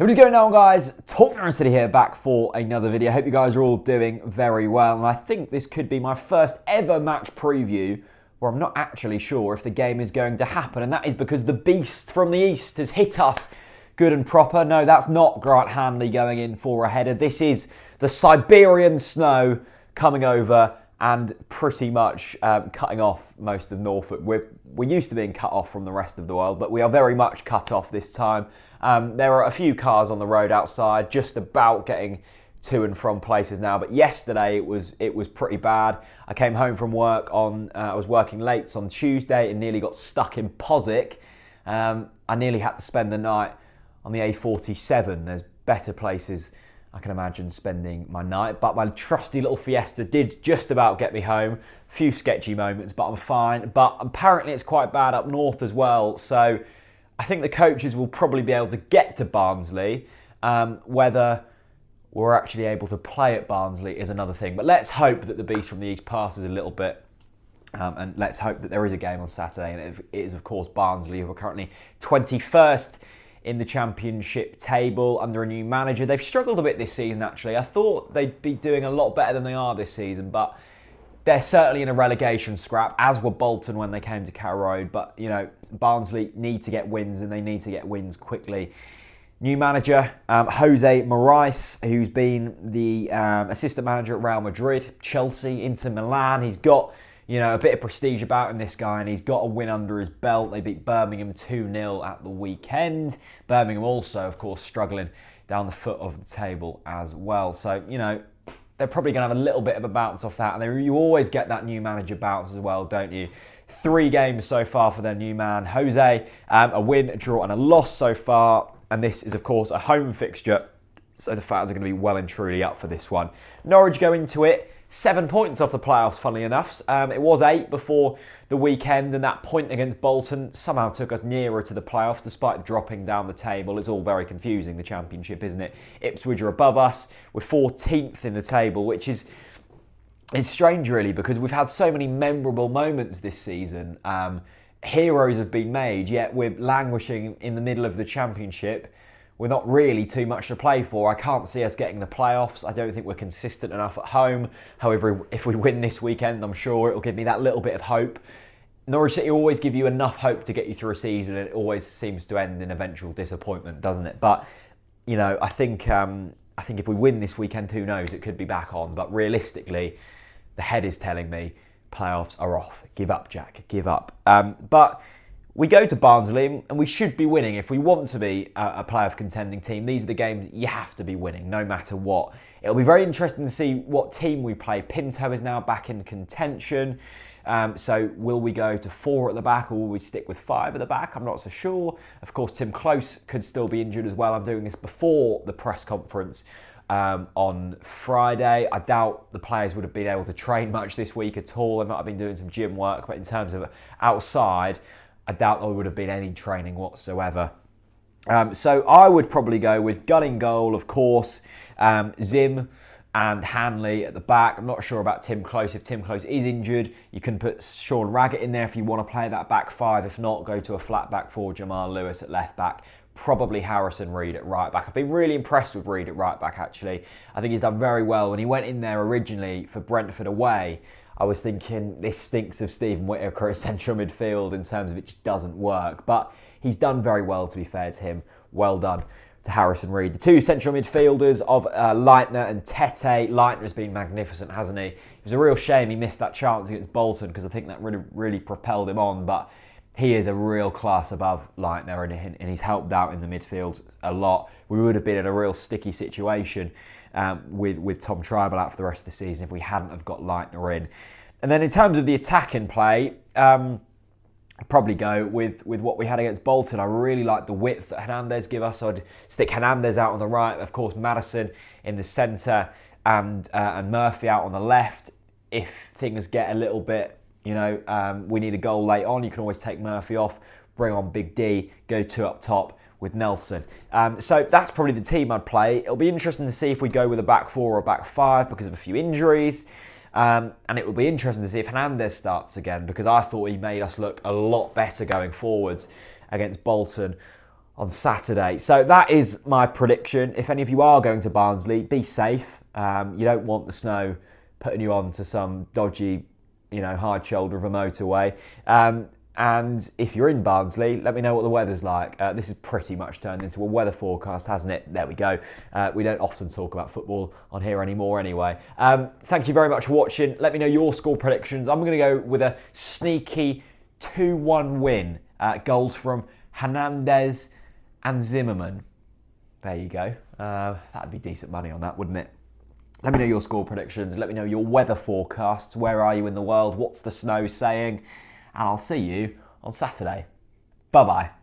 What is going on, guys? TalkNorwichCity here, back for another video. Hope you guys are all doing very well, and I think this could be my first ever match preview where I'm not actually sure if the game is going to happen, and that is because the beast from the east has hit us good and proper. No, that's not Grant Hanley going in for a header. This is the Siberian snow coming over and pretty much cutting off most of Norfolk. We're used to being cut off from the rest of the world, but we are very much cut off this time. There are a few cars on the road outside, just about getting to and from places now. But yesterday it was pretty bad. I came home from work I was working late on Tuesday and nearly got stuck in Posick. I nearly had to spend the night on the A47. There's better places I can imagine spending my night, but my trusty little Fiesta did just about get me home. A few sketchy moments, but I'm fine. But apparently it's quite bad up north as well, so I think the coaches will probably be able to get to Barnsley. Whether we're actually able to play at Barnsley is another thing, but let's hope that the beast from the east passes a little bit. And let's hope that there is a game on Saturday, and it is, of course, Barnsley, who are currently 21st in the championship table under a new manager. They've struggled a bit this season, actually. I thought they'd be doing a lot better than they are this season, but they're certainly in a relegation scrap, as were Bolton when they came to Carrow Road. But, you know, Barnsley need to get wins, and they need to get wins quickly. New manager, Jose Morais, who's been the assistant manager at Real Madrid, Chelsea, Inter Milan. He's got, you know, a bit of prestige about him, this guy, and he's got a win under his belt. They beat Birmingham 2-0 at the weekend. Birmingham also, of course, struggling down the foot of the table as well. So, you know, they're probably going to have a little bit of a bounce off that. And you always get that new manager bounce as well, don't you? 3 games so far for their new man, Jose. A win, a draw, and a loss so far. And this is, of course, a home fixture. So the fans are going to be well and truly up for this one. Norwich go into it 7 points off the playoffs, funnily enough. It was 8 before the weekend, and that point against Bolton somehow took us nearer to the playoffs despite dropping down the table. It's all very confusing, the championship, isn't it? Ipswich are above us. We're 14th in the table, which is it's strange, really, because we've had so many memorable moments this season. Heroes have been made, yet we're languishing in the middle of the championship. We're not really too much to play for. I can't see us getting the playoffs. I don't think we're consistent enough at home. However, if we win this weekend, I'm sure it'll give me that little bit of hope. Norwich City always give you enough hope to get you through a season, and it always seems to end in eventual disappointment, doesn't it? But, you know, I think if we win this weekend, who knows, it could be back on. But realistically, the head is telling me playoffs are off. Give up, Jack. Give up. But we go to Barnsley and we should be winning. If we want to be a playoff contending team, these are the games you have to be winning, no matter what. It'll be very interesting to see what team we play. Pinto is now back in contention. So will we go to 4 at the back, or will we stick with 5 at the back? I'm not so sure. Of course, Tim Close could still be injured as well. I'm doing this before the press conference on Friday. I doubt the players would have been able to train much this week at all. They might have been doing some gym work, but in terms of outside, I doubt there would have been any training whatsoever. So I would probably go with gunning goal, of course, Zim and Hanley at the back. I'm not sure about Tim Close. If Tim Close is injured, you can put Sean Raggett in there if you want to play that back 5. If not, go to a flat back 4, Jamal Lewis at left back. Probably Harrison Reed at right back. I've been really impressed with Reed at right back, actually. I think he's done very well. When he went in there originally for Brentford away, I was thinking, this stinks of Stephen Whittaker at central midfield in terms of it just doesn't work. But he's done very well, to be fair to him. Well done to Harrison Reed. The 2 central midfielders of Leitner and Tete. Leitner has been magnificent, hasn't he? It was a real shame he missed that chance against Bolton, because I think that really propelled him on. But he is a real class above Leitner, and he's helped out in the midfield a lot. We would have been in a real sticky situation with Tom Tribal out for the rest of the season if we hadn't have got Leitner in. And then in terms of the attacking play, I'd probably go with what we had against Bolton. I really like the width that Hernandez give us. I'd stick Hernandez out on the right, of course Madison in the centre, and Murphy out on the left. If things get a little bit, you know, we need a goal late on, you can always take Murphy off, bring on Big D, go 2 up top with Nelson. So that's probably the team I'd play. It'll be interesting to see if we go with a back 4 or a back 5 because of a few injuries. And it will be interesting to see if Hernandez starts again, because I thought he made us look a lot better going forwards against Bolton on Saturday. So that is my prediction. If any of you are going to Barnsley, be safe. You don't want the snow putting you on to some dodgy, hard shoulder of a motorway. And if you're in Barnsley, let me know what the weather's like. This has pretty much turned into a weather forecast, hasn't it? There we go. We don't often talk about football on here anymore anyway. Thank you very much for watching. Let me know your score predictions. I'm going to go with a sneaky 2-1 win. Goals from Hernandez and Zimmerman. There you go. That'd be decent money on that, wouldn't it? Let me know your score predictions. Let me know your weather forecasts. Where are you in the world? What's the snow saying? And I'll see you on Saturday. Bye-bye.